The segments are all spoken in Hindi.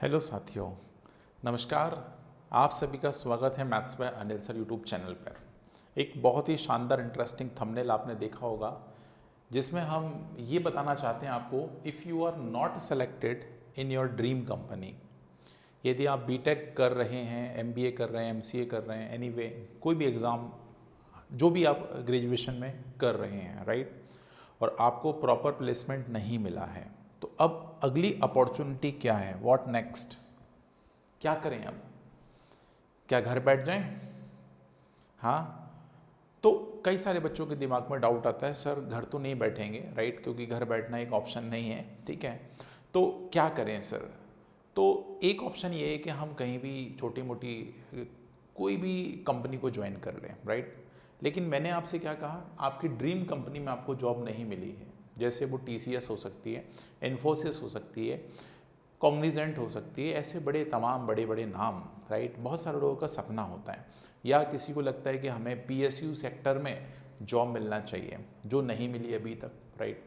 हेलो साथियों, नमस्कार। आप सभी का स्वागत है maths by Anil sir YouTube channel पर। एक बहुत ही शानदार इंटरेस्टिंग थंबनेल आपने देखा होगा जिसमें हम ये बताना चाहते हैं आपको, if you are not selected in your dream company, यदि आप बीटेक कर रहे हैं, एमबीए कर रहे हैं, एमसीए कर रहे हैं, एनीवे कोई भी एग्ज़ाम जो भी आप ग्रेजुएशन में कर रहे हैं, राइट, और आपको प्रॉपर प्लेसमेंट नहीं मिला है, तो अब अगली अपॉर्चुनिटी क्या है? What next? क्या करें अब? क्या घर बैठ जाएं? हाँ, तो कई सारे बच्चों के दिमाग में डाउट आता है, सर घर तो नहीं बैठेंगे, राइट, क्योंकि घर बैठना एक ऑप्शन नहीं है, ठीक है, तो क्या करें सर? तो एक ऑप्शन ये है कि हम कहीं भी छोटी मोटी कोई भी कंपनी को ज्वाइन कर लें, राइट। लेकिन मैंने आपसे क्या कहा, आपकी ड्रीम कंपनी में आपको जॉब नहीं मिली है, जैसे वो टीसीएस हो सकती है, इन्फोसिस हो सकती है, कॉग्निजेंट हो सकती है, ऐसे बड़े तमाम बड़े बड़े नाम, राइट। बहुत सारे लोगों का सपना होता है, या किसी को लगता है कि हमें पीएसयू सेक्टर में जॉब मिलना चाहिए जो नहीं मिली अभी तक, राइट।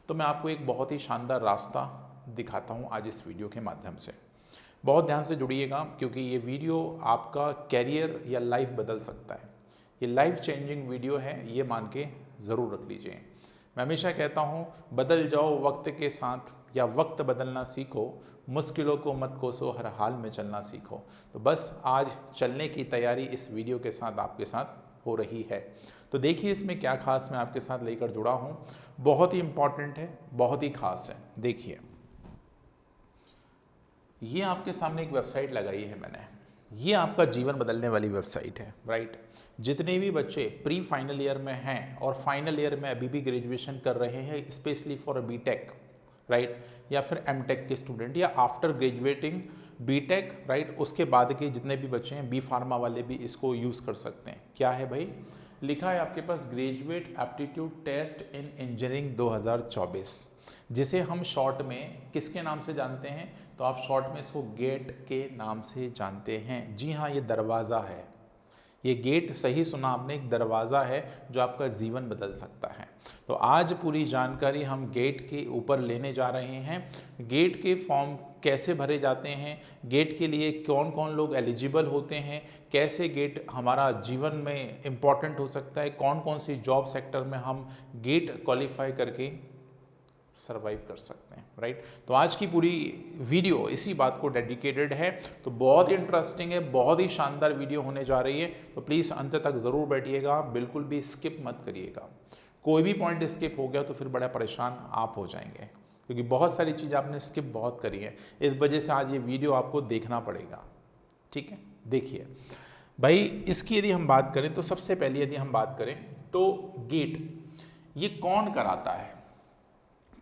तो मैं आपको एक बहुत ही शानदार रास्ता दिखाता हूँ आज इस वीडियो के माध्यम से। बहुत ध्यान से जुड़िएगा क्योंकि ये वीडियो आपका कैरियर या लाइफ बदल सकता है। ये लाइफ चेंजिंग वीडियो है, ये मान के ज़रूर रख लीजिए। मैं हमेशा कहता हूँ, बदल जाओ वक्त के साथ या वक्त बदलना सीखो, मुश्किलों को मत कोसो, हर हाल में चलना सीखो। तो बस आज चलने की तैयारी इस वीडियो के साथ आपके साथ हो रही है। तो देखिए इसमें क्या खास मैं आपके साथ लेकर जुड़ा हूँ, बहुत ही इंपॉर्टेंट है, बहुत ही खास है। देखिए, ये आपके सामने एक वेबसाइट लगाई है मैंने, ये आपका जीवन बदलने वाली वेबसाइट है, राइट। जितने भी बच्चे प्री फाइनल ईयर में हैं और फाइनल ईयर में अभी भी ग्रेजुएशन कर रहे हैं, स्पेशली फॉर बीटेक, राइट, या फिर एमटेक के स्टूडेंट, या आफ्टर ग्रेजुएटिंग बीटेक, राइट, उसके बाद के जितने भी बच्चे हैं, बी फार्मा वाले भी इसको यूज़ कर सकते हैं। क्या है भाई? लिखा है आपके पास graduate aptitude test in engineering 2024, जिसे हम शॉर्ट में किसके नाम से जानते हैं? तो आप शॉर्ट में इसको गेट के नाम से जानते हैं। जी हाँ, ये दरवाज़ा है, ये गेट, सही सुना आपने, एक दरवाज़ा है जो आपका जीवन बदल सकता है। तो आज पूरी जानकारी हम गेट के ऊपर लेने जा रहे हैं। गेट के फॉर्म कैसे भरे जाते हैं, गेट के लिए कौन कौन लोग एलिजिबल होते हैं, कैसे गेट हमारा जीवन में इम्पॉर्टेंट हो सकता है, कौन कौन सी जॉब सेक्टर में हम गेट क्वालिफाई करके सरवाइव कर सकते हैं, राइट। तो आज की पूरी वीडियो इसी बात को डेडिकेटेड है। तो बहुत ही इंटरेस्टिंग है, बहुत ही शानदार वीडियो होने जा रही है। तो प्लीज़ अंत तक ज़रूर बैठिएगा, बिल्कुल भी स्किप मत करिएगा। कोई भी पॉइंट स्किप हो गया तो फिर बड़ा परेशान आप हो जाएंगे, क्योंकि बहुत सारी चीज़ आपने स्किप बहुत करी है। इस वजह से आज ये वीडियो आपको देखना पड़ेगा, ठीक है। देखिए भाई, इसकी यदि हम बात करें तो सबसे पहले यदि हम बात करें तो गेट ये कौन कराता है,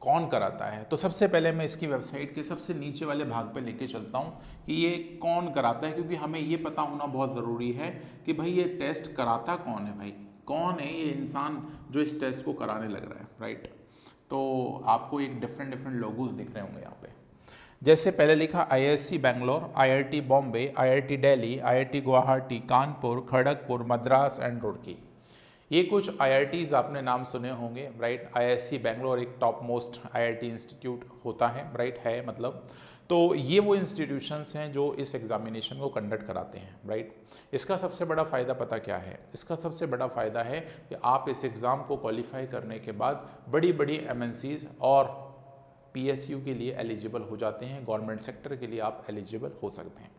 कौन कराता है? तो सबसे पहले मैं इसकी वेबसाइट के सबसे नीचे वाले भाग पे लेके चलता हूँ कि ये कौन कराता है, क्योंकि हमें ये पता होना बहुत ज़रूरी है कि भाई ये टेस्ट कराता कौन है, भाई कौन है ये इंसान जो इस टेस्ट को कराने लग रहा है, राइट। तो आपको एक डिफरेंट डिफरेंट लोगोज दिख रहे होंगे यहाँ पे। जैसे पहले लिखा IISc Bangalore, IIT Bombay, IIT Delhi, IIT Guwahati, Kanpur, Kharagpur, Madras and Roorkee. ये कुछ आईआईटीज़ आपने नाम सुने होंगे, राइट। आईआईएससी बैंगलोर एक टॉप मोस्ट आईआईटी इंस्टीट्यूट होता है, राइट, है मतलब। तो ये वो इंस्टीट्यूशंस हैं जो इस एग्जामिनेशन को कंडक्ट कराते हैं, राइट। इसका सबसे बड़ा फ़ायदा पता क्या है? इसका सबसे बड़ा फ़ायदा है कि आप इस एग्ज़ाम को क्वालिफाई करने के बाद बड़ी बड़ी एमएनसीज और पीएसयू के लिए एलिजिबल हो जाते हैं, गवर्नमेंट सेक्टर के लिए आप एलिजिबल हो सकते हैं।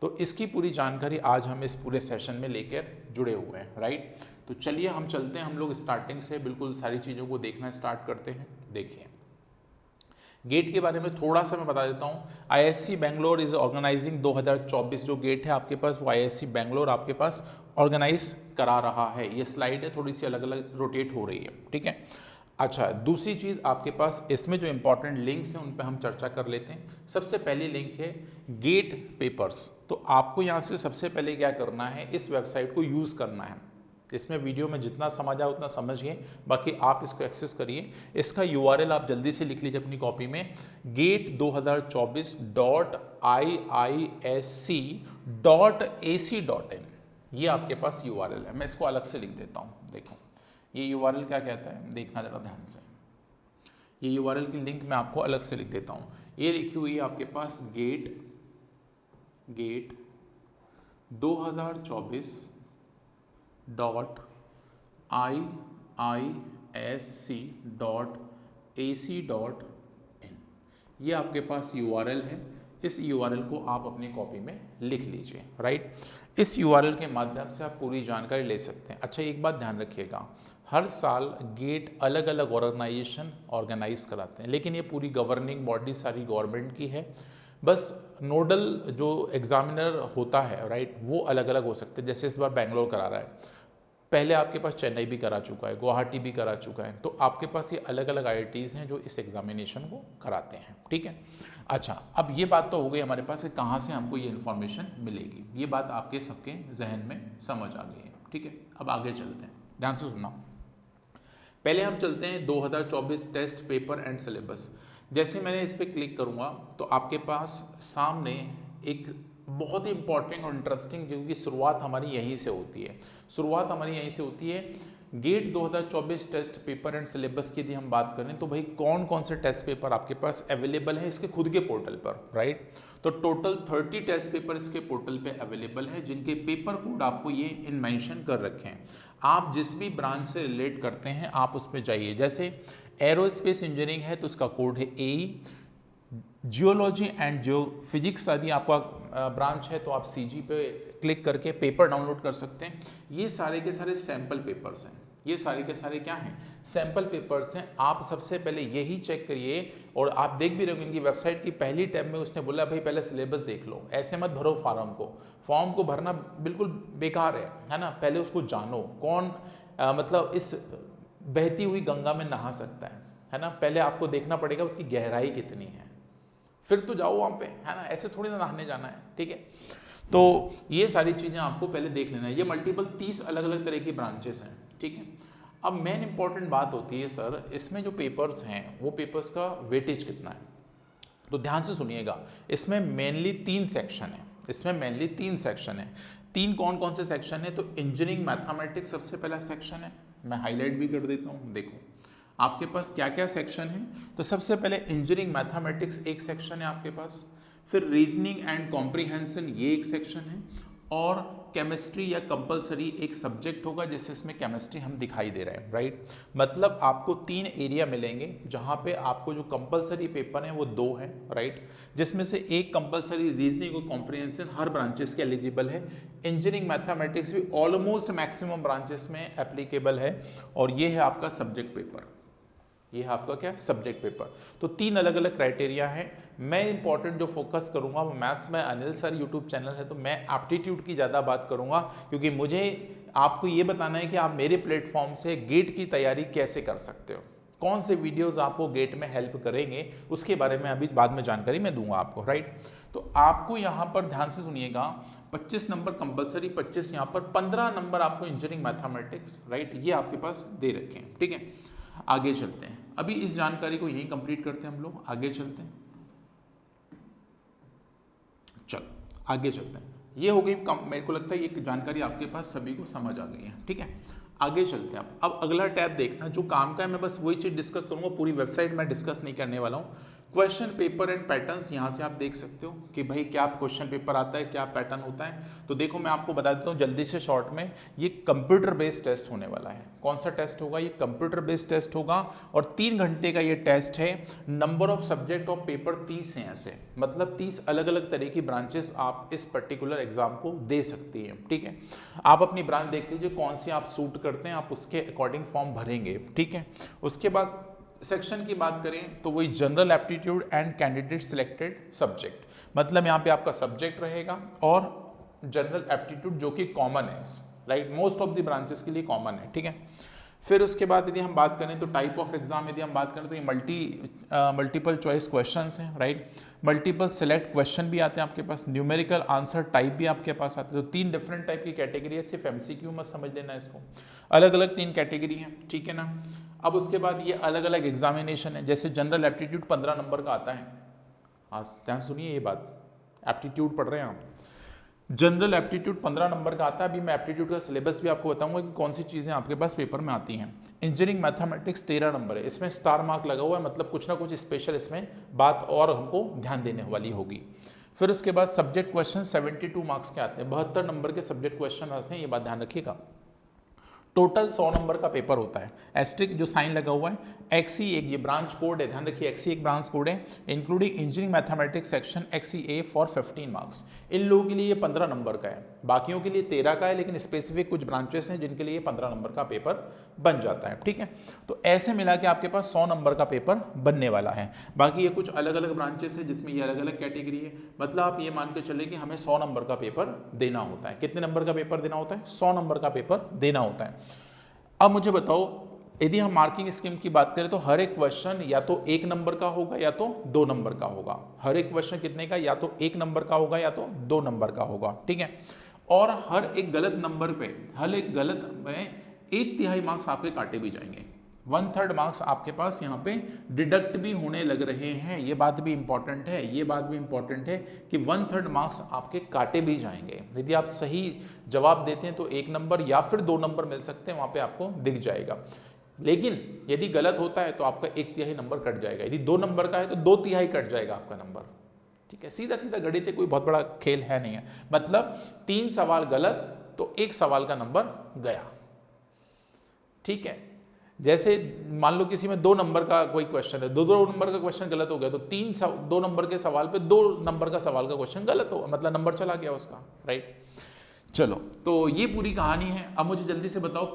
तो इसकी पूरी जानकारी आज हम इस पूरे सेशन में लेकर जुड़े हुए हैं, राइट। तो चलिए हम चलते हैं, हम लोग स्टार्टिंग से बिल्कुल सारी चीज़ों को देखना स्टार्ट करते हैं। देखिए, गेट के बारे में थोड़ा सा मैं बता देता हूँ। आईआईएससी बैंगलोर इज ऑर्गेनाइजिंग 2024 जो गेट है आपके पास, वो आईआईएससी बैंगलोर आपके पास ऑर्गेनाइज करा रहा है। ये स्लाइड है, थोड़ी सी अलग अलग रोटेट हो रही है, ठीक है। अच्छा, दूसरी चीज़ आपके पास इसमें जो इंपॉर्टेंट लिंक्स हैं उन पर हम चर्चा कर लेते हैं। सबसे पहली लिंक है गेट पेपर्स। तो आपको यहाँ से सबसे पहले क्या करना है, इस वेबसाइट को यूज़ करना है। इसमें वीडियो में जितना समझ आए उतना समझिए, बाकी आप इसको एक्सेस करिए। इसका यूआरएल आप जल्दी से लिख लीजिए अपनी कॉपी में, gate2024.iisc.ac.in। ये आपके पास यूआरएल है। मैं इसको अलग से लिख देता हूँ। देखो ये यूआरएल क्या कहता है, देखना जरा ध्यान से। ये यूआरएल की लिंक मैं आपको अलग से लिख देता हूँ। ये लिखी हुई है आपके पास गेट गेट 2024.iisc.ac.in, ये आपके पास URL है। इस URL को आप अपनी कॉपी में लिख लीजिए, राइट। इस URL के माध्यम से आप पूरी जानकारी ले सकते हैं। अच्छा, एक बात ध्यान रखिएगा, हर साल गेट अलग अलग ऑर्गेनाइजेशन ऑर्गेनाइज कराते हैं, लेकिन ये पूरी गवर्निंग बॉडी सारी गवर्नमेंट की है। बस नोडल जो एग्जामिनर होता है, राइट, वो अलग अलग हो सकते हैं। जैसे इस बार बेंगलोर करा रहा है, पहले आपके पास चेन्नई भी करा चुका है, गुवाहाटी भी करा चुका है, तो आपके पास ये अलग अलग IITs हैं जो इस एग्जामिनेशन को कराते हैं, ठीक है। अच्छा, अब ये बात तो हो गई हमारे पास कि कहाँ से हमको ये इन्फॉर्मेशन मिलेगी, ये बात आपके सबके जहन में समझ आ गई है, ठीक है। अब आगे चलते हैं, ध्यान से सुनना। पहले हम चलते हैं 2024 टेस्ट पेपर एंड सिलेबस। जैसे मैंने इस पर क्लिक करूँगा तो आपके पास सामने एक बहुत ही इंपॉर्टेंट और इंटरेस्टिंग, क्योंकि शुरुआत हमारी यहीं से होती है, GATE 2024 test paper and syllabus की यदि हम बात करें तो भाई कौन कौन से टेस्ट पेपर आपके पास अवेलेबल है इसके खुद के पोर्टल पर, राइट। तो टोटल 30 टेस्ट पेपर इसके पोर्टल पे अवेलेबल है, जिनके पेपर कोड आपको ये इन मेंशन कर रखे हैं। आप जिस भी ब्रांच से रिलेट करते हैं आप उस पर जाइए। जैसे एरोस्पेस इंजीनियरिंग है तो उसका कोड है AE, जियोलॉजी एंड जियोफिजिक्स यदि आपका ब्रांच है तो आप CG पे क्लिक करके पेपर डाउनलोड कर सकते हैं। ये सारे के सारे सैम्पल पेपर्स हैं, ये सारे के सारे क्या हैं, सैम्पल पेपर्स हैं। आप सबसे पहले यही चेक करिए, और आप देख भी रहे होंगे इनकी वेबसाइट की पहली टैब में उसने बोला भाई पहले सिलेबस देख लो, ऐसे मत भरो फॉर्म को भरना बिल्कुल बेकार है ना। पहले उसको जानो कौन मतलब इस बहती हुई गंगा में नहा सकता है ना। पहले आपको देखना पड़ेगा उसकी गहराई कितनी है, फिर तो जाओ वहाँ पे, है ना, ऐसे थोड़ी ना नहाने जाना है, ठीक है। तो ये सारी चीज़ें आपको पहले देख लेना है। ये मल्टीपल 30 अलग अलग तरह की ब्रांचेस हैं, ठीक है। अब मेन इंपॉर्टेंट बात होती है सर, इसमें जो पेपर्स हैं वो पेपर्स का वेटेज कितना है, तो ध्यान से सुनिएगा। इसमें मेनली 3 सेक्शन है, तीन कौन कौन से सेक्शन है, तो इंजीनियरिंग मैथमेटिक्स सबसे पहला सेक्शन है, मैं हाईलाइट भी कर देता हूँ। देखो आपके पास क्या क्या सेक्शन है, तो सबसे पहले इंजीनियरिंग मैथमेटिक्स एक सेक्शन है आपके पास, फिर रीजनिंग एंड कॉम्प्रीहेंशन ये एक सेक्शन है, और केमिस्ट्री या कंपलसरी एक सब्जेक्ट होगा, जैसे इसमें केमिस्ट्री हम दिखाई दे रहे हैं, राइट। मतलब आपको 3 एरिया मिलेंगे जहां पे आपको जो कंपलसरी पेपर हैं वो 2 हैं, राइट, जिसमें से एक कंपलसरी रीजनिंग और कॉम्प्रीहेंशन हर ब्रांचेस के एलिजिबल है। इंजीनियरिंग मैथमेटिक्स भी ऑलमोस्ट मैक्सिमम ब्रांचेस में एप्लीकेबल है, और ये है आपका सब्जेक्ट पेपर, ये है आपका क्या, सब्जेक्ट पेपर। तो 3 अलग अलग क्राइटेरिया है। मैं इंपॉर्टेंट जो फोकस करूंगा वो मैथ्स में, अनिल सर यूट्यूब चैनल है तो मैं एप्टीट्यूड की ज़्यादा बात करूंगा, क्योंकि मुझे आपको ये बताना है कि आप मेरे प्लेटफॉर्म से गेट की तैयारी कैसे कर सकते हो, कौन से वीडियोस आपको गेट में हेल्प करेंगे, उसके बारे में अभी बाद में जानकारी मैं दूंगा आपको, राइट। तो आपको यहाँ पर ध्यान से सुनिएगा, 25 नंबर कंपलसरी, 25 यहाँ पर, 15 नंबर आपको इंजीनियरिंग मैथमेटिक्स, राइट, ये आपके पास दे रखे हैं, ठीक है। आगे चलते हैं, अभी इस जानकारी को यहीं कंप्लीट करते हैं हम लोग, आगे चलते हैं, चलो आगे चलते हैं। ये हो गई, मेरे को लगता है ये जानकारी आपके पास सभी को समझ आ गई है, ठीक है। आगे चलते हैं। अब अगला टैब देखना जो काम का है, मैं बस वही चीज़ डिस्कस करूंगा, पूरी वेबसाइट मैं डिस्कस नहीं करने वाला हूँ। क्वेश्चन पेपर एंड पैटर्न्स, यहाँ से आप देख सकते हो कि भाई क्या क्वेश्चन पेपर आता है, क्या पैटर्न होता है। तो देखो मैं आपको बता देता हूँ जल्दी से शॉर्ट में, ये कंप्यूटर बेस्ड टेस्ट होने वाला है। कौन सा टेस्ट होगा, ये कंप्यूटर बेस्ड टेस्ट होगा, और 3 घंटे का ये टेस्ट है। Number of subject of paper 30 हैं ऐसे, मतलब 30 अलग अलग तरह की ब्रांचेस आप इस पर्टिकुलर एग्जाम को दे सकती हैं, ठीक है। आप अपनी ब्रांच देख लीजिए कौन सी आप सूट करते हैं, आप उसके अकॉर्डिंग फॉर्म भरेंगे, ठीक है। उसके बाद सेक्शन की बात करें तो वही general aptitude and candidate selected subject, मतलब यहाँ पे आपका सब्जेक्ट रहेगा और जनरल एप्टीट्यूड जो कि कॉमन है, right, most of the branches के लिए कॉमन है, ठीक है। फिर उसके बाद यदि हम बात करें तो टाइप ऑफ एग्जाम यदि हम बात करें तो ये मल्टीपल चॉइस क्वेश्चंस हैं, राइट, मल्टीपल सेलेक्ट क्वेश्चन भी आते हैं आपके पास, न्यूमेरिकल आंसर टाइप भी आपके पास आते हैं। तो 3 डिफरेंट टाइप की कैटेगरी है, सिर्फ MCQ मत समझ लेना इसको, अलग अलग 3 कैटेगरी है, ठीक है ना। अब उसके बाद ये अलग अलग एग्जामिनेशन है, जैसे जनरल एप्टीट्यूड 15 नंबर का आता है, आज ध्यान सुनिए ये बात, एप्टीट्यूड पढ़ रहे हैं आप, जनरल एप्टीट्यूड 15 नंबर का आता है। अभी मैं एप्टीट्यूड का सिलेबस भी आपको बताऊंगा कि कौन सी चीज़ें आपके पास पेपर में आती हैं। इंजीनियरिंग मैथमेटिक्स 13 नंबर है, इसमें स्टार मार्क लगा हुआ है, मतलब कुछ ना कुछ स्पेशल इसमें बात और हमको ध्यान देने वाली होगी। फिर उसके बाद सब्जेक्ट क्वेश्चन 72 मार्क्स के आते हैं, 72 नंबर के सब्जेक्ट क्वेश्चन आते हैं, ये बात ध्यान रखिएगा। टोटल 100 नंबर का पेपर होता है। एस्ट्रिक जो साइन लगा हुआ है, XE एक ये ब्रांच कोड है, ध्यान रखिए XE एक ब्रांच कोड है, including engineering mathematics section XEA for 15 marks. इन लोगों के लिए ये 15 नंबर का है, बाकियों के लिए 13 का है, लेकिन स्पेसिफिक कुछ ब्रांचेस हैं जिनके लिए 15 नंबर का पेपर बन जाता है, ठीक है। तो ऐसे मिला के आपके पास 100 नंबर का पेपर बनने वाला है। बाकी ये कुछ अलग अलग ब्रांचेस है जिसमें ये अलग अलग कैटेगरी है, मतलब आप ये मान के चले कि हमें 100 नंबर का पेपर देना होता है। कितने नंबर का पेपर देना होता है? 100 नंबर का पेपर देना होता है। अब मुझे बताओ, यदि हम मार्किंग स्कीम की बात करें तो हर एक क्वेश्चन या तो 1 नंबर का होगा या तो 2 नंबर का होगा। हर एक क्वेश्चन कितने का? या तो 1 नंबर का होगा या तो 2 नंबर का होगा, ठीक है। और हर एक गलत नंबर पे, हर एक गलत में 1/3 मार्क्स आपके काटे भी जाएंगे। 1/3 मार्क्स आपके पास यहाँ पे डिडक्ट भी होने लग रहे हैं। ये बात भी इंपॉर्टेंट है, ये बात भी इंपॉर्टेंट है कि 1/3 मार्क्स आपके काटे भी जाएंगे। यदि आप सही जवाब देते हैं तो 1 नंबर या फिर 2 नंबर मिल सकते हैं, वहाँ पे आपको दिख जाएगा। लेकिन यदि गलत होता है तो आपका 1/3 नंबर कट जाएगा। यदि 2 नंबर का है तो 2/3 कट जाएगा आपका नंबर, ठीक है। सीधा सीधा गणित है, कोई बहुत बड़ा खेल है नहीं है। मतलब 3 सवाल गलत तो 1 सवाल का नंबर गया, ठीक है। जैसे मान लो किसी में 2 नंबर का कोई क्वेश्चन है, 2 नंबर का क्वेश्चन गलत हो गया तो 2 नंबर के सवाल पे 2 नंबर का सवाल का क्वेश्चन गलत हो, मतलब नंबर चला गया उसका, राइट। चलो, तो ये पूरी कहानी है। अब मुझे जल्दी से बताओ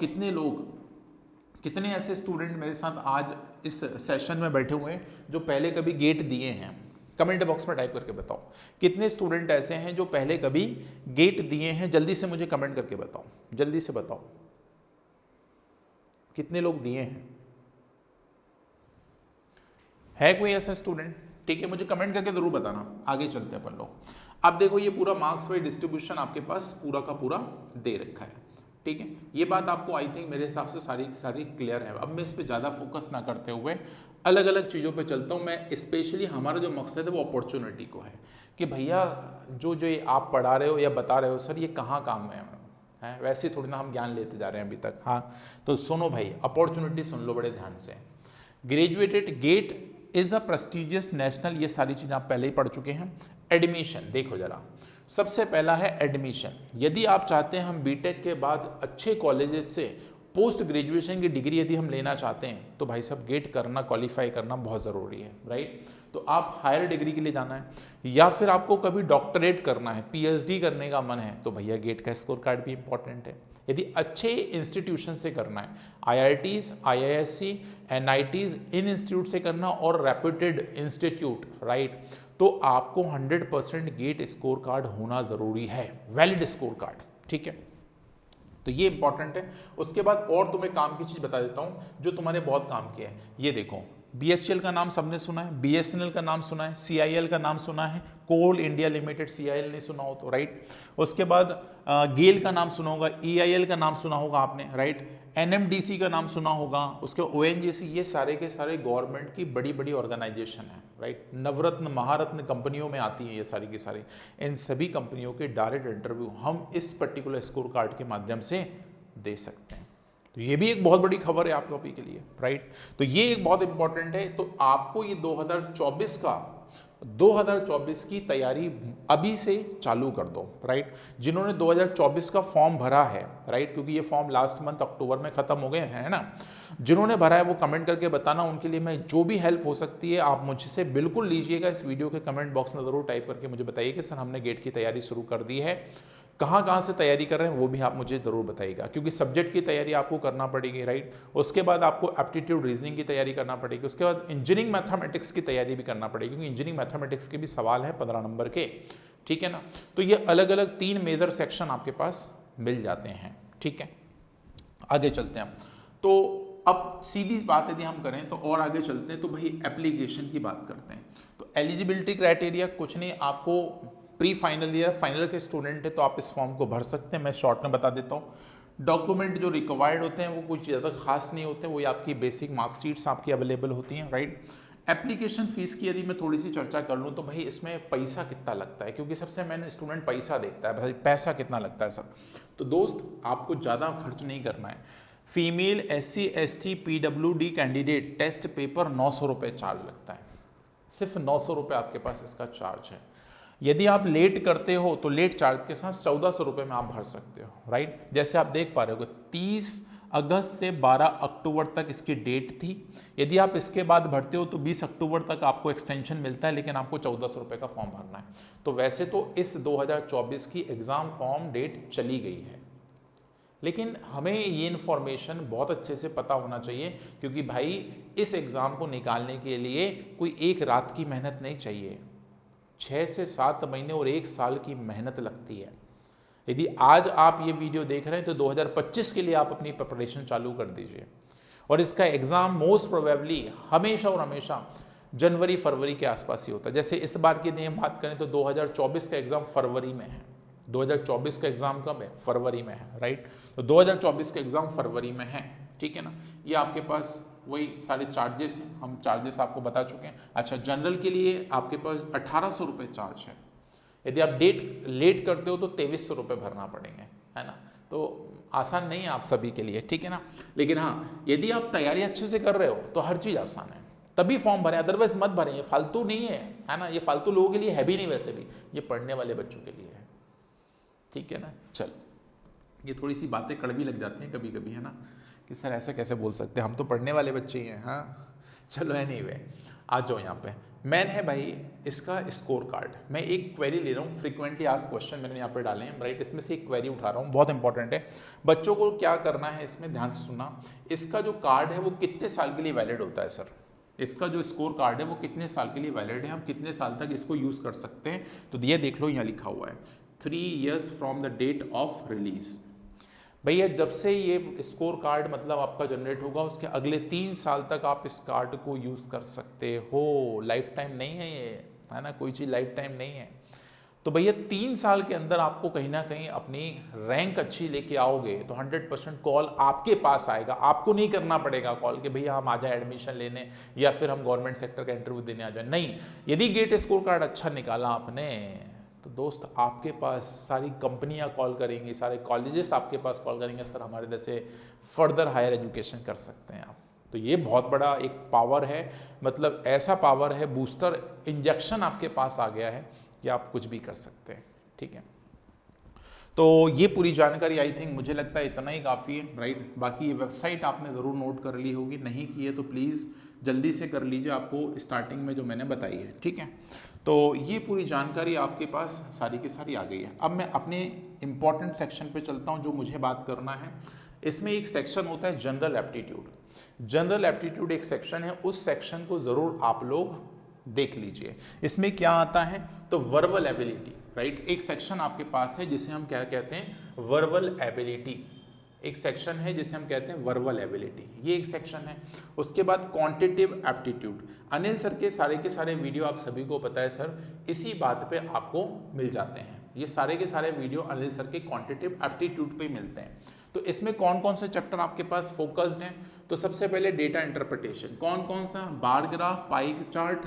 कितने ऐसे स्टूडेंट मेरे साथ आज इस सेशन में बैठे हुए हैं जो पहले कभी गेट दिए हैं? कमेंट बॉक्स में टाइप करके बताओ कितने स्टूडेंट ऐसे हैं जो पहले कभी गेट दिए हैं। जल्दी से मुझे कमेंट करके बताओ, जल्दी से बताओ कितने लोग दिए हैं। है कोई ऐसा स्टूडेंट? ठीक है, मुझे कमेंट करके जरूर बताना। आगे चलते हैं अपन लोग। अब देखो, ये पूरा मार्क्स वाइज डिस्ट्रीब्यूशन आपके पास पूरा का पूरा दे रखा है, ठीक है। ये बात आपको आई थिंक मेरे हिसाब से सारी की सारी क्लियर है। अब मैं इस पर ज़्यादा फोकस ना करते हुए अलग अलग चीज़ों पे चलता हूँ। मैं स्पेशली हमारा जो मकसद है वो अपॉर्चुनिटी को है कि भैया जो जो ये आप पढ़ा रहे हो या बता रहे हो सर, ये कहाँ काम में है। वैसे थोड़ी ना हम ज्ञान लेते जा रहे हैं अभी तक। हाँ, तो सुनो भाई, अपॉर्चुनिटी सुन लो बड़े ध्यान से। Graduated GATE is a prestigious national, ये सारी चीज़ें आप पहले ही पढ़ चुके हैं। एडमिशन देखो जरा, सबसे पहला है एडमिशन। यदि आप चाहते हैं हम बीटेक के बाद अच्छे कॉलेजेस से पोस्ट ग्रेजुएशन की डिग्री यदि हम लेना चाहते हैं तो भाई साहब गेट करना, क्वालिफाई करना बहुत ज़रूरी है, राइट। तो आप हायर डिग्री के लिए जाना है या फिर आपको कभी डॉक्टरेट करना है, PhD करने का मन है तो भैया गेट का स्कोर कार्ड भी इंपॉर्टेंट है। यदि अच्छे इंस्टीट्यूशन से करना है, IITs, IISc, NITs, इन इंस्टीट्यूट से करना और रेप्यूटेड इंस्टीट्यूट, राइट, तो आपको 100% गेट स्कोर कार्ड होना ज़रूरी है, वैलिड स्कोर कार्ड, ठीक है। तो ये इंपॉर्टेंट है। उसके बाद और तुम्हें काम की चीज़ बता देता हूँ जो तुम्हारे बहुत काम की है। ये देखो, BHEL का नाम सबने सुना है, BSNL का नाम सुना है, CIL का नाम सुना है, कोल इंडिया लिमिटेड, CIL नहीं सुना हो तो, राइट। उसके बाद गेल का नाम सुना होगा, EIL का नाम सुना होगा आपने, राइट। NMDC का नाम सुना होगा, उसके ONGC, ये सारे के सारे गवर्नमेंट की बड़ी बड़ी ऑर्गेनाइजेशन है, राइट। नवरत्न महारत्न कंपनियों में आती हैं ये सारी की सारी। इन सभी कंपनियों के डायरेक्ट इंटरव्यू हम इस पर्टिकुलर स्कोर कार्ड के माध्यम से दे सकते हैं। तो ये भी एक बहुत बड़ी खबर है आप लोगों के लिए, राइट। तो ये एक बहुत इंपॉर्टेंट है। तो आपको ये 2024 की तैयारी अभी से चालू कर दो, राइट। जिन्होंने 2024 का फॉर्म भरा है, राइट, क्योंकि ये फॉर्म लास्ट मंथ अक्टूबर में खत्म हो गए हैं, है ना। जिन्होंने भरा है वो कमेंट करके बताना, उनके लिए मैं जो भी हेल्प हो सकती है आप मुझसे बिल्कुल लीजिएगा। इस वीडियो के कमेंट बॉक्स में जरूर टाइप करके मुझे बताइए कि सर हमने गेट की तैयारी शुरू कर दी है। कहाँ से तैयारी कर रहे हैं वो भी आप मुझे ज़रूर बताइएगा, क्योंकि सब्जेक्ट की तैयारी आपको करना पड़ेगी, राइट। उसके बाद आपको एप्टीट्यूड रीजनिंग की तैयारी करना पड़ेगी। उसके बाद इंजीनियरिंग मैथमेटिक्स की तैयारी भी करना पड़ेगी, क्योंकि इंजीनियरिंग मैथमेटिक्स के भी सवाल हैं 15 नंबर के, ठीक है ना। तो ये अलग अलग 3 मेजर सेक्शन आपके पास मिल जाते हैं, ठीक है। आगे चलते हैं। तो अब सीधी बात यदि हम करें तो और आगे चलते हैं तो भाई एप्लीकेशन की बात करते हैं। तो एलिजिबिलिटी क्राइटेरिया कुछ नहीं, आपको प्री फाइनल ईयर फाइनल के स्टूडेंट है तो आप इस फॉर्म को भर सकते हैं। मैं शॉर्ट में बता देता हूँ। डॉक्यूमेंट जो रिक्वायर्ड होते हैं वो कुछ ज़्यादा खास नहीं होते, वो आपकी बेसिक मार्कशीट्स आपकी अवेलेबल होती हैं, राइट। एप्लीकेशन फीस की यदि मैं थोड़ी सी चर्चा कर लूँ तो भाई इसमें पैसा कितना लगता है, क्योंकि सबसे मैंने स्टूडेंट पैसा देखता है, भाई पैसा कितना लगता है सर। तो दोस्त आपको ज़्यादा खर्च नहीं करना है। Female SC ST PWD candidate test paper 900 रुपये चार्ज लगता है, सिर्फ 900 रुपये आपके पास इसका चार्ज है। यदि आप लेट करते हो तो लेट चार्ज के साथ 1400 रुपये में आप भर सकते हो, राइट। जैसे आप देख पा रहे हो 30 अगस्त से 12 अक्टूबर तक इसकी डेट थी। यदि आप इसके बाद भरते हो तो 20 अक्टूबर तक आपको एक्सटेंशन मिलता है, लेकिन आपको 1400 रुपये का फॉर्म भरना है। तो वैसे तो इस 2024 की एग्ज़ाम फॉर्म डेट चली गई है, लेकिन हमें ये इन्फॉर्मेशन बहुत अच्छे से पता होना चाहिए, क्योंकि भाई इस एग्ज़ाम को निकालने के लिए कोई एक रात की मेहनत नहीं चाहिए, 6 से 7 महीने और 1 साल की मेहनत लगती है। यदि आज आप ये वीडियो देख रहे हैं तो 2025 के लिए आप अपनी प्रिपरेशन चालू कर दीजिए, और इसका एग्ज़ाम मोस्ट प्रोबेबली हमेशा और हमेशा जनवरी फरवरी के आसपास ही होता है। जैसे इस बार की यदि हम बात करें तो 2024 का एग्ज़ाम फरवरी में है। 2024 का एग्ज़ाम कब है? फरवरी में है, राइट। तो 2024 का एग्ज़ाम फरवरी में है, ठीक है ना। ये आपके पास वही सारे चार्जेस हैं, हम चार्जेस आपको बता चुके हैं। अच्छा, जनरल के लिए आपके पास 1800 रुपये चार्ज है। यदि आप डेट लेट करते हो तो 2300 रुपये भरना पड़ेंगे, है ना। तो आसान नहीं है आप सभी के लिए, ठीक है ना। लेकिन हाँ, यदि आप तैयारी अच्छे से कर रहे हो तो हर चीज़ आसान है, तभी फॉर्म भरें, अदरवाइज मत भरें। ये फालतू नहीं है ना, ये फालतू लोगों के लिए है भी नहीं, वैसे भी ये पढ़ने वाले बच्चों के लिए है, ठीक है ना। चल, ये थोड़ी सी बातें कड़वी लग जाती हैं कभी कभी, है ना, कि सर ऐसे कैसे बोल सकते हैं, हम तो पढ़ने वाले बच्चे ही हैं। हाँ चलो, एनीवे आ जाओ यहाँ पे। मैन है भाई इसका स्कोर कार्ड। मैं एक क्वेरी ले रहा हूँ, फ्रीक्वेंटली आस्क्ड क्वेश्चन मैंने यहाँ पे डाले हैं, राइट। इसमें से एक क्वेरी उठा रहा हूँ, बहुत इंपॉर्टेंट है। बच्चों को क्या करना है इसमें, ध्यान से सुनना। इसका जो कार्ड है वो कितने साल के लिए वैलिड होता है सर? इसका जो स्कोर कार्ड है वो कितने साल के लिए वैलिड है, हम कितने साल तक इसको यूज़ कर सकते हैं? तो ये देख लो, यहाँ लिखा हुआ है 3 years from the date of release. भैया जब से ये स्कोर कार्ड मतलब आपका जनरेट होगा, उसके अगले 3 साल तक आप इस कार्ड को यूज़ कर सकते हो। लाइफ टाइम नहीं है ये, है ना, कोई चीज़ लाइफ टाइम नहीं है। तो भैया 3 साल के अंदर आपको कहीं ना कहीं अपनी रैंक अच्छी लेके आओगे तो 100% कॉल आपके पास आएगा। आपको नहीं करना पड़ेगा कॉल कि भैया हम आ जाए एडमिशन लेने या फिर हम गवर्नमेंट सेक्टर का इंटरव्यू देने आ जाए। नहीं, यदि गेट स्कोर कार्ड अच्छा निकाला आपने तो दोस्त आपके पास सारी कंपनियां कॉल करेंगी, सारे कॉलेजेस आपके पास कॉल करेंगे, सर हमारे इधर से फर्दर हायर एजुकेशन कर सकते हैं आप। तो ये बहुत बड़ा एक पावर है, मतलब ऐसा पावर है, बूस्टर इंजेक्शन आपके पास आ गया है कि आप कुछ भी कर सकते हैं, ठीक है। तो ये पूरी जानकारी आई थिंक मुझे लगता है इतना ही काफ़ी है, राइट। बाकी ये वेबसाइट आपने ज़रूर नोट कर ली होगी, नहीं की है तो प्लीज़ जल्दी से कर लीजिए, आपको स्टार्टिंग में जो मैंने बताई है, ठीक है। तो ये पूरी जानकारी आपके पास सारी की सारी आ गई है। अब मैं अपने इम्पॉर्टेंट सेक्शन पे चलता हूँ जो मुझे बात करना है। इसमें एक सेक्शन होता है जनरल एप्टीट्यूड। जनरल एप्टीट्यूड एक सेक्शन है, उस सेक्शन को ज़रूर आप लोग देख लीजिए। इसमें क्या आता है तो वर्बल एबिलिटी, राइट। एक सेक्शन आपके पास है जिसे हम क्या कहते हैं, वर्बल एबिलिटी। एक सेक्शन है जिसे हम कहते हैं वर्बल एबिलिटी, ये एक सेक्शन है। उसके बाद क्वांटिटेटिव एप्टीट्यूड। अनिल सर के सारे वीडियो आप सभी को पता है सर, इसी बात पे आपको मिल जाते हैं। ये सारे के सारे वीडियो अनिल सर के क्वांटिटेटिव एप्टीट्यूड पे मिलते हैं। तो इसमें कौन कौन से चैप्टर आपके पास फोकस्ड हैं? तो सबसे पहले डेटा इंटरप्रिटेशन। कौन कौन सा? Bar graph, pie chart,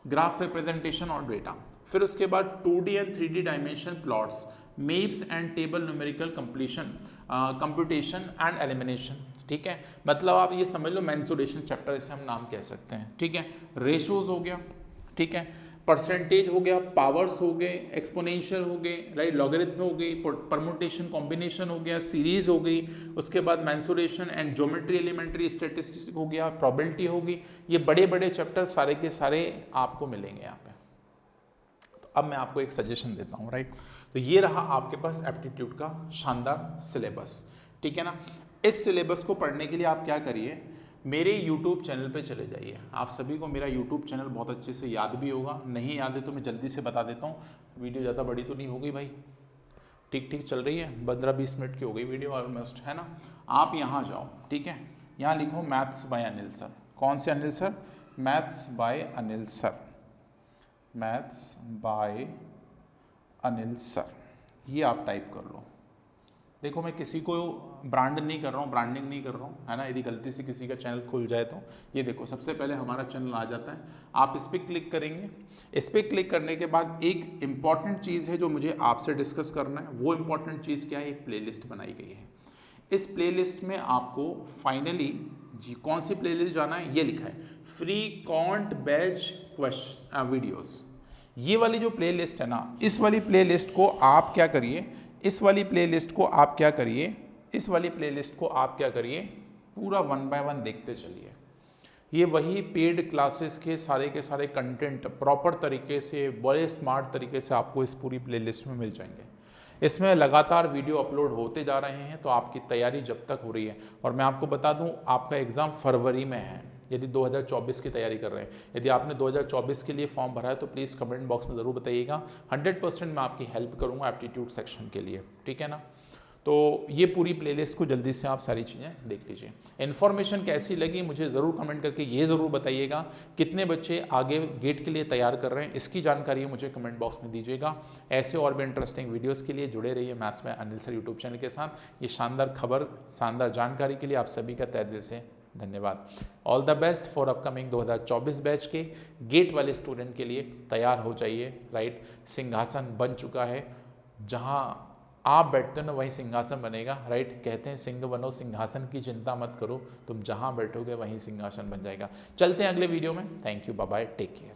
graph representation और डेटा। फिर उसके बाद 2D and 3D dimension plots, maps and table numerical completion, computation and elimination, ठीक है। मतलब आप ये समझ लो मेंसुरेशन चैप्टर, इसे हम नाम कह सकते हैं, ठीक है। रेशोज हो गया, ठीक है, परसेंटेज हो गया, पावर्स हो गए, एक्सपोनेंशियल हो गए, राइट, लॉगरिथम हो गई, परमुटेशन कॉम्बिनेशन हो गया, सीरीज हो गई, उसके बाद mensuration and geometry elementary statistics हो गया, प्रोबेबिलिटी होगी। ये बड़े बड़े चैप्टर सारे के सारे आपको मिलेंगे यहाँ पे। तो अब मैं आपको एक सजेशन देता हूँ, राइट। तो ये रहा आपके पास एप्टीट्यूड का शानदार सिलेबस, ठीक है ना। इस सिलेबस को पढ़ने के लिए आप क्या करिए, मेरे YouTube चैनल पे चले जाइए। आप सभी को मेरा YouTube चैनल बहुत अच्छे से याद भी होगा, नहीं याद है तो मैं जल्दी से बता देता हूँ। वीडियो ज़्यादा बड़ी तो नहीं हो गई भाई, ठीक ठीक चल रही है, 15-20 मिनट की हो गई वीडियो ऑलमोस्ट, है ना। आप यहाँ जाओ, ठीक है, यहाँ लिखो मैथ्स बाय अनिल सर। कौन से Anil sir? Maths by Anil sir, maths by Anil sir, ये आप टाइप कर लो। देखो मैं किसी को ब्रांड नहीं कर रहा हूँ, ब्रांडिंग नहीं कर रहा हूँ, है ना। यदि गलती से किसी का चैनल खुल जाए तो ये देखो, सबसे पहले हमारा चैनल आ जाता है। आप इस पर क्लिक करेंगे। इस पर क्लिक करने के बाद एक इम्पॉर्टेंट चीज़ है जो मुझे आपसे डिस्कस करना है। वो इम्पॉर्टेंट चीज़ क्या है? एक प्लेलिस्ट बनाई गई है। इस प्लेलिस्ट में आपको फाइनली जी कौन सी प्लेलिस्ट जाना है, ये लिखा है free can't batch question videos. ये वाली जो प्लेलिस्ट है ना, इस वाली प्लेलिस्ट को आप क्या करिए, इस वाली प्लेलिस्ट को आप क्या करिए, इस वाली प्लेलिस्ट को आप क्या करिए, पूरा 1 बाय 1 देखते चलिए। ये वही पेड क्लासेस के सारे कंटेंट प्रॉपर तरीके से, बड़े स्मार्ट तरीके से आपको इस पूरी प्लेलिस्ट में मिल जाएंगे। इसमें लगातार वीडियो अपलोड होते जा रहे हैं, तो आपकी तैयारी जब तक हो रही है, और मैं आपको बता दूं आपका एग्ज़ाम फरवरी में है, यदि 2024 की तैयारी कर रहे हैं। यदि आपने 2024 के लिए फॉर्म भरा है तो प्लीज़ कमेंट बॉक्स में ज़रूर बताइएगा। 100% मैं आपकी हेल्प करूँगा एप्टीट्यूड सेक्शन के लिए, ठीक है ना। तो ये पूरी प्लेलिस्ट को जल्दी से आप सारी चीज़ें देख लीजिए। इन्फॉर्मेशन कैसी लगी मुझे ज़रूर कमेंट करके ये ज़रूर बताइएगा। कितने बच्चे आगे गेट के लिए तैयार कर रहे हैं, इसकी जानकारी मुझे कमेंट बॉक्स में दीजिएगा। ऐसे और भी इंटरेस्टिंग वीडियोस के लिए जुड़े रहिए मैथ्स में अनिल सर यूट्यूब चैनल के साथ। ये शानदार खबर, शानदार जानकारी के लिए आप सभी का तहे दिल से धन्यवाद। All the best for upcoming 2024 batch के गेट वाले स्टूडेंट के लिए तैयार हो जाइए। राइट, सिंहासन बन चुका है, जहाँ आप बैठते हो ना वहीं सिंहासन बनेगा। राइट, कहते हैं सिंह बनो, सिंहासन की चिंता मत करो, तुम जहाँ बैठोगे वहीं सिंहासन बन जाएगा। चलते हैं अगले वीडियो में। Thank you, bye bye, take care.